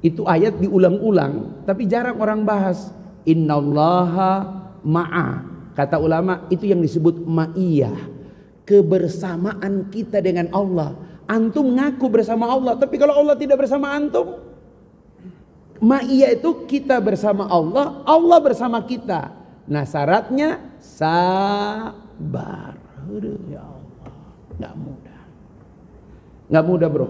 Itu ayat diulang-ulang, tapi jarang orang bahas. Innallaha ma'a. Kata ulama, itu yang disebut ma'iyah. Kebersamaan kita dengan Allah. Antum ngaku bersama Allah, tapi kalau Allah tidak bersama antum, ma'iyah itu kita bersama Allah, Allah bersama kita. Nah syaratnya sabar. Ya Allah, gak mudah. Gak mudah bro.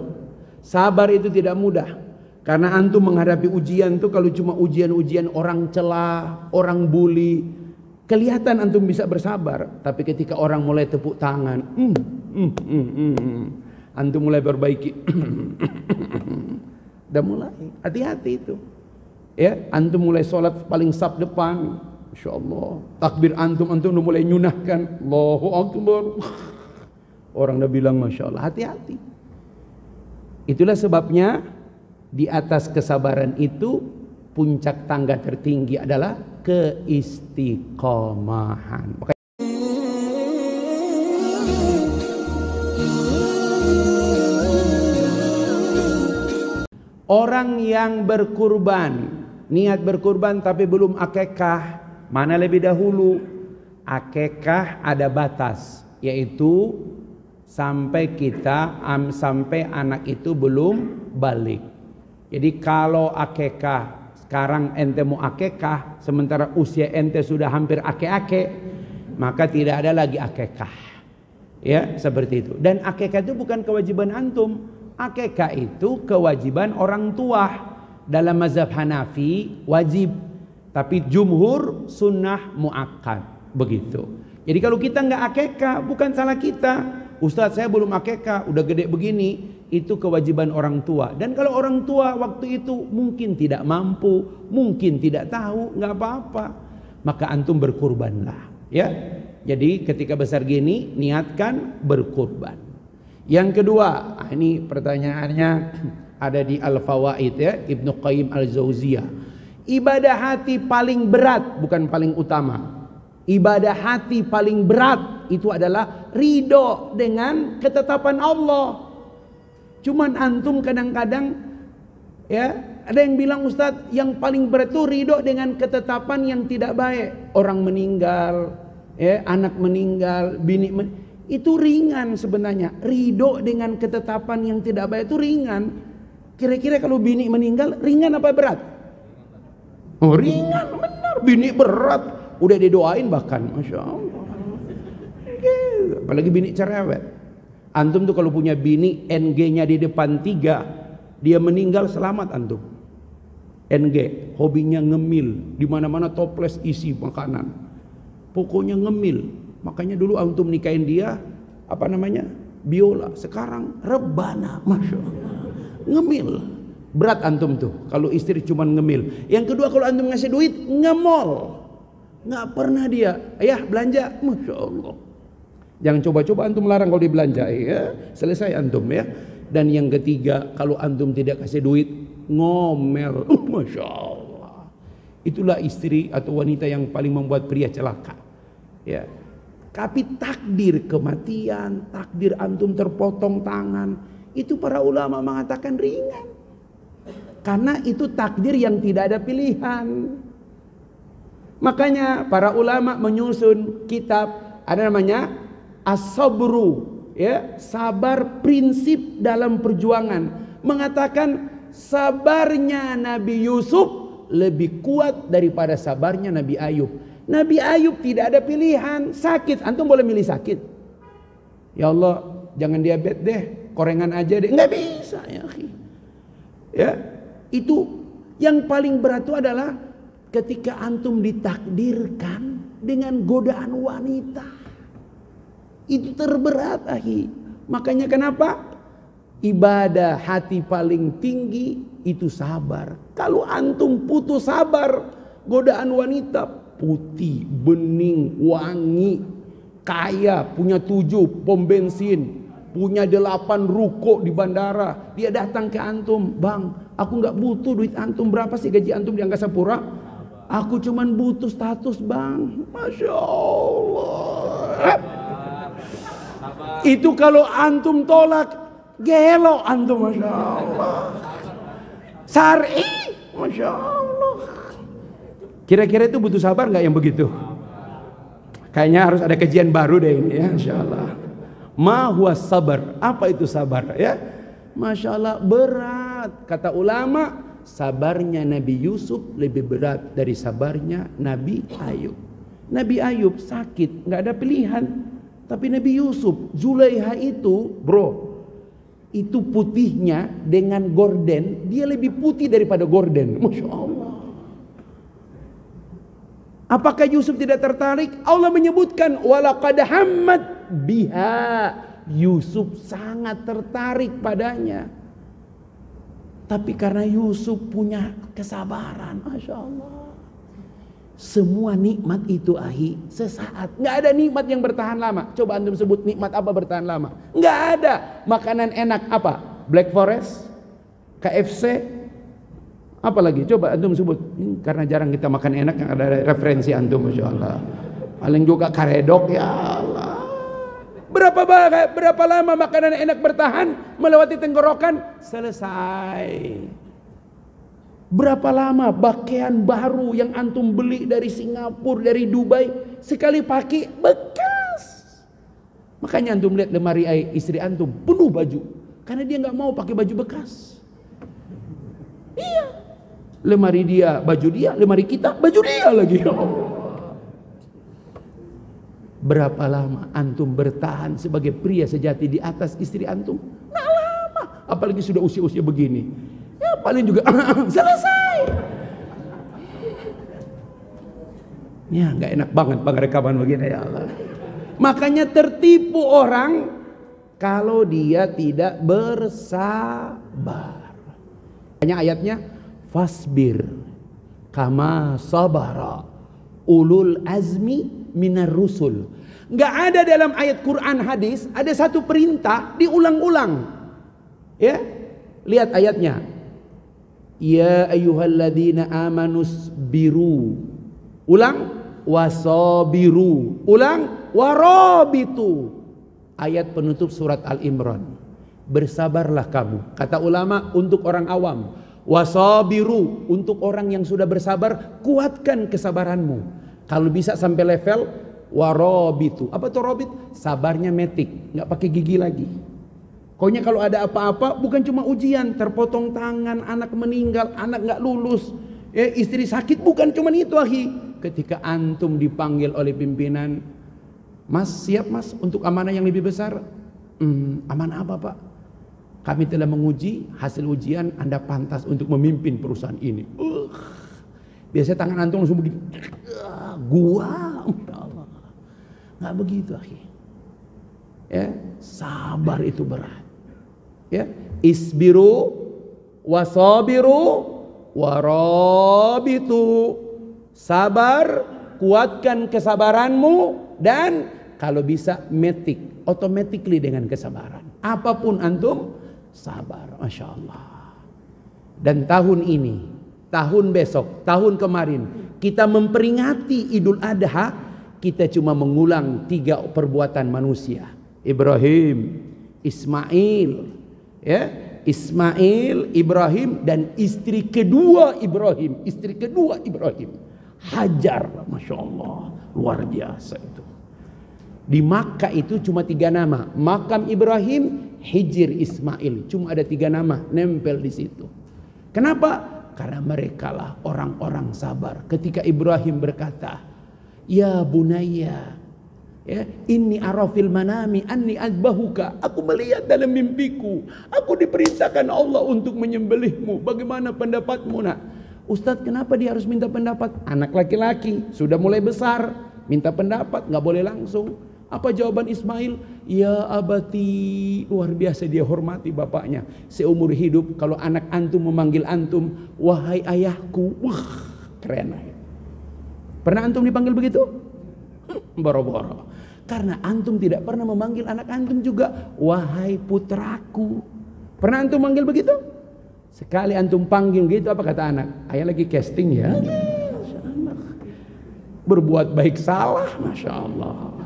Sabar itu tidak mudah. Karena antum menghadapi ujian tuh, kalau cuma ujian-ujian orang celah, orang bully, kelihatan antum bisa bersabar. Tapi ketika orang mulai tepuk tangan, antum mulai perbaiki. Udah mulai, hati-hati itu. Ya, antum mulai sholat paling saf depan, Masya Allah. Takbir antum udah mulai nyunahkan, Allahu Akbar. Orang udah bilang Masya Allah, hati-hati. Itulah sebabnya di atas kesabaran itu puncak tangga tertinggi adalah keistiqomahan. Orang yang berkurban, niat berkurban tapi belum akekah, mana lebih dahulu? Akekah ada batas, yaitu sampai anak itu belum balik. Jadi kalau akekah, sekarang ente mau akekah, sementara usia ente sudah hampir ake-ake, maka tidak ada lagi akekah. Ya, seperti itu. Dan akekah itu bukan kewajiban antum. Akekah itu kewajiban orang tua. Dalam mazhab Hanafi wajib, tapi jumhur sunnah muakkad. Begitu. Jadi kalau kita nggak akekah, bukan salah kita. Ustadz saya belum akekah, udah gede begini. Itu kewajiban orang tua. Dan kalau orang tua waktu itu mungkin tidak mampu, mungkin tidak tahu, nggak apa-apa, maka antum berkurbanlah. Ya, jadi ketika besar gini niatkan berkurban. Yang kedua, ini pertanyaannya ada di Al-Fawaid ya, Ibnu Qayyim Al-Jauziyah. Ibadah hati paling berat, bukan paling utama. Ibadah hati paling berat itu adalah ridho dengan ketetapan Allah. Cuman antum kadang-kadang ya, ada yang bilang Ustadz yang paling berat itu ridho dengan ketetapan yang tidak baik. Orang meninggal, ya, anak meninggal, itu ringan sebenarnya. Ridho dengan ketetapan yang tidak baik itu ringan. Kira-kira kalau bini meninggal ringan apa berat? Oh ringan, benar. Bini berat, udah didoain bahkan, Masya Allah. Apalagi bini cerewet. Antum tuh kalau punya bini NG-nya di depan 3, dia meninggal selamat antum. NG, hobinya ngemil, di mana-mana toples isi makanan. Pokoknya ngemil. Makanya dulu antum nikahin dia apa namanya? Biola. Sekarang rebana, Masya Allah. Ngemil. Berat antum tuh kalau istri cuman ngemil. Yang kedua kalau antum ngasih duit ngemol. Nggak pernah dia, ayah belanja, Masya Allah. Jangan coba-coba antum larang kalau dibelanja, ya. Selesai antum ya. Dan yang ketiga, kalau antum tidak kasih duit, ngomel. Masya Allah. Itulah istri atau wanita yang paling membuat pria celaka. Ya. Tapi takdir kematian, takdir antum terpotong tangan, itu para ulama mengatakan ringan. Karena itu takdir yang tidak ada pilihan. Makanya para ulama menyusun kitab, ada namanya As-Sabru, ya, sabar prinsip dalam perjuangan. Mengatakan sabarnya Nabi Yusuf lebih kuat daripada sabarnya Nabi Ayub. Nabi Ayub tidak ada pilihan, sakit. Antum boleh milih sakit. Ya Allah, jangan diabetes deh, korengan aja deh. Nggak bisa ya, ya. Itu yang paling berat itu adalah ketika antum ditakdirkan dengan godaan wanita. Itu terberat, akhi. Makanya kenapa? Ibadah hati paling tinggi itu sabar. Kalau antum putus sabar, godaan wanita putih, bening, wangi, kaya, punya 7 pom bensin, punya 8 ruko di bandara. Dia datang ke antum, bang, aku nggak butuh duit antum. Berapa sih gaji antum di Angkasa Pura? Aku cuman butuh status, bang. Masya Allah. Itu kalau antum tolak, gelo antum, Masya Allah. Syar'i, Masya Allah. Kira-kira itu butuh sabar nggak yang begitu? Kayaknya harus ada kajian baru deh ini ya, Insya Allah. Ma huwa sabar, apa itu sabar ya? Masya Allah, berat. Kata ulama, sabarnya Nabi Yusuf lebih berat dari sabarnya Nabi Ayub. Nabi Ayub sakit, nggak ada pilihan. Tapi Nabi Yusuf, Zulaiha itu, bro, itu putihnya dengan gorden, dia lebih putih daripada gorden. Masya Allah. Apakah Yusuf tidak tertarik? Allah menyebutkan walaqad hammat biha. Yusuf sangat tertarik padanya. Tapi karena Yusuf punya kesabaran, Masya Allah. Semua nikmat itu ahi sesaat. Nggak ada nikmat yang bertahan lama. Coba antum sebut nikmat apa bertahan lama? Nggak ada. Makanan enak apa? Black Forest, KFC, apa lagi? Coba antum sebut. Karena jarang kita makan enak, yang ada referensi antum, Masya Allah. Paling juga karedok, ya Allah. Berapa lama makanan enak bertahan melewati tenggorokan? Selesai. Berapa lama pakaian baru yang antum beli dari Singapura, dari Dubai, sekali pakai bekas. Makanya antum lihat lemari istri antum penuh baju, karena dia nggak mau pakai baju bekas. Iya. Lemari dia, baju dia, lemari kita, baju dia lagi. Berapa lama antum bertahan sebagai pria sejati di atas istri antum? Nggak lama. Apalagi sudah usia-usia begini. Ya paling juga selesai. Ya nggak enak banget pengrekaman begini, ya Allah. Makanya tertipu orang kalau dia tidak bersabar. Hanya ayatnya fasbir kama sabara ulul azmi minar rusul. Nggak ada dalam ayat Quran hadis ada satu perintah diulang-ulang. Ya, lihat ayatnya. Ya ayyuhalladzina amanus biru. Ulang, wasabiru. Ulang, warabitu. Ayat penutup surat Al-Imran. Bersabarlah kamu. Kata ulama untuk orang awam. Wasabiru untuk orang yang sudah bersabar, kuatkan kesabaranmu. Kalau bisa sampai level warabitu. Apa tuh robit? Sabarnya metik, nggak pakai gigi lagi. Pokoknya kalau ada apa-apa bukan cuma ujian, terpotong tangan, anak meninggal, anak nggak lulus, istri sakit, bukan cuma itu akhi. Ketika antum dipanggil oleh pimpinan, Mas siap mas untuk amanah yang lebih besar? Amanah apa pak? Kami telah menguji, hasil ujian Anda pantas untuk memimpin perusahaan ini. Biasanya tangan antum langsung begini. Gua, Allah. Nggak begitu akhi. Ya, sabar itu berat. Ya, isbiru wasabiru warabitu. Sabar, kuatkan kesabaranmu, dan kalau bisa metik, automatically dengan kesabaran. Apapun antum, sabar, Masya Allah. Dan tahun ini, tahun besok, tahun kemarin, kita memperingati Idul Adha, kita cuma mengulang 3 perbuatan manusia. Ibrahim, Ismail, ya, Ismail, Ibrahim, dan istri kedua Ibrahim, Hajar, Masya Allah, luar biasa itu. Di Makkah itu cuma 3 nama, makam Ibrahim, Hijr, Ismail, cuma ada 3 nama nempel di situ. Kenapa? Karena mereka lah orang-orang sabar. Ketika Ibrahim berkata, ya bunayya, ya, inni arafil manami anni azbahuka, aku melihat dalam mimpiku, aku diperintahkan Allah untuk menyembelihmu. Bagaimana pendapatmu nak? Ustadz, kenapa dia harus minta pendapat? Anak laki-laki sudah mulai besar, minta pendapat nggak boleh langsung. Apa jawaban Ismail? Ya abati, luar biasa dia hormati bapaknya. Seumur hidup kalau anak antum memanggil antum, wahai ayahku, wah keren. Pernah antum dipanggil begitu? Boro-boro. Karena antum tidak pernah memanggil anak antum juga, wahai putraku. Pernah antum manggil begitu? Sekali antum panggil gitu, apa kata anak? Ayah lagi casting ya. Berbuat baik salah, Masya Allah.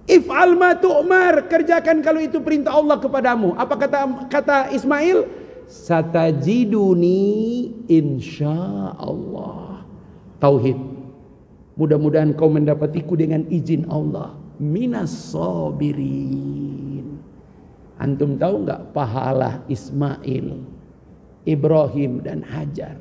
If'al ma tu'mar, kerjakan kalau itu perintah Allah kepadamu. Apa kata Ismail? satajiduni insyaallah. Tauhid. Mudah-mudahan kau mendapatiku dengan izin Allah. Minas sabirin. Antum tahu nggak pahala Ismail, Ibrahim dan Hajar?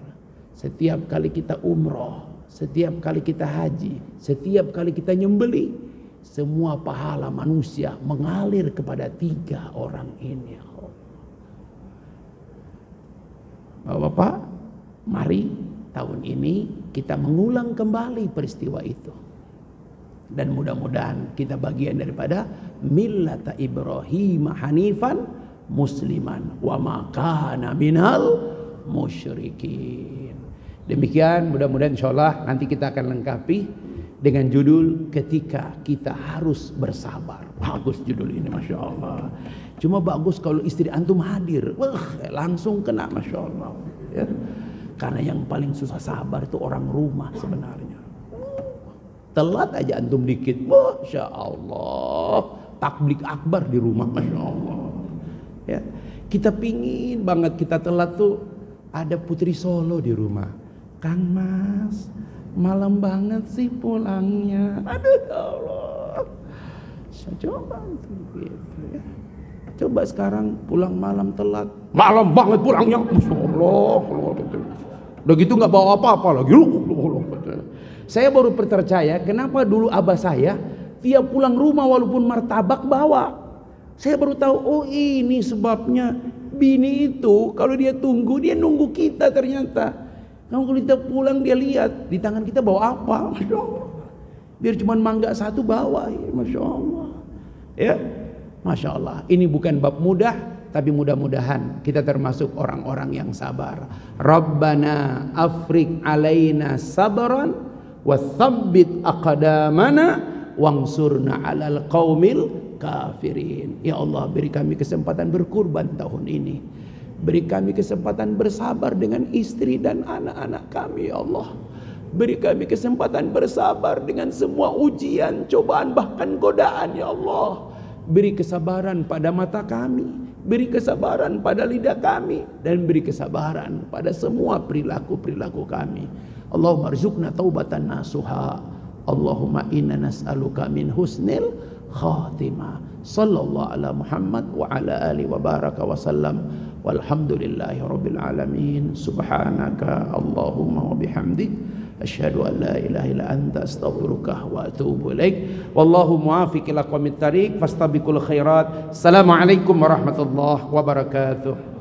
Setiap kali kita umroh, setiap kali kita haji, setiap kali kita nyembeli, semua pahala manusia mengalir kepada 3 orang ini. Bapak-bapak, mari tahun ini kita mengulang kembali peristiwa itu. Dan mudah-mudahan kita bagian daripada millata Ibrahim hanifan musliman wa ma kana minal musyrikin. Demikian, mudah-mudahan insyaallah nanti kita akan lengkapi dengan judul ketika kita harus bersabar. Bagus judul ini, Masya Allah. Cuma bagus kalau istri antum hadir. Wah, langsung kena, Masya Allah. Ya. Karena yang paling susah sabar itu orang rumah sebenarnya. Telat aja antum dikit, Masya Allah, takbik akbar di rumah, Masya Allah. Ya. Kita pingin banget kita telat tuh ada Putri Solo di rumah. Kang Mas, malam banget sih pulangnya. Aduh ya Allah. Saya coba gitu ya. Coba sekarang pulang malam telat. Malam banget pulangnya. Masya Allah. Udah gitu nggak bawa apa-apa lagi. Saya baru percaya kenapa dulu abah saya tiap pulang rumah walaupun martabak bawa. Saya baru tahu, oh ini sebabnya. Bini itu kalau dia tunggu, dia nunggu kita ternyata. Kalau kita pulang dia lihat di tangan kita bawa apa, Masya Allah. Biar cuma mangga satu bawa, ya, Masya Allah. Ya, Masya Allah. Ini bukan bab mudah, tapi mudah-mudahan kita termasuk orang-orang yang sabar. Rabbana afriq alaina sabran wathabbit aqdamana wangsurna alal qaumil kafirin. Ya Allah, beri kami kesempatan berkurban tahun ini. Beri kami kesempatan bersabar dengan istri dan anak-anak kami, ya Allah. Beri kami kesempatan bersabar dengan semua ujian, cobaan, bahkan godaan, ya Allah. Beri kesabaran pada mata kami, beri kesabaran pada lidah kami, dan beri kesabaran pada semua perilaku-perilaku kami. Allahumma rzuqna taubatan nasuha. Allahumma inna nas'aluka min husnil khatimah. Sallallahu ala Muhammad wa ala alihi wa baraka wa sallam. Walhamdulillahi rabbil alamin. Subhanaka Allahumma wa bihamdik asyhadu an la ilaha illa anta astaghfiruka wa atubu ilaik. Wallahu muwaffiq ila aqwamit thariq fastabiqul khairat. Assalamualaikum warahmatullahi wabarakatuh.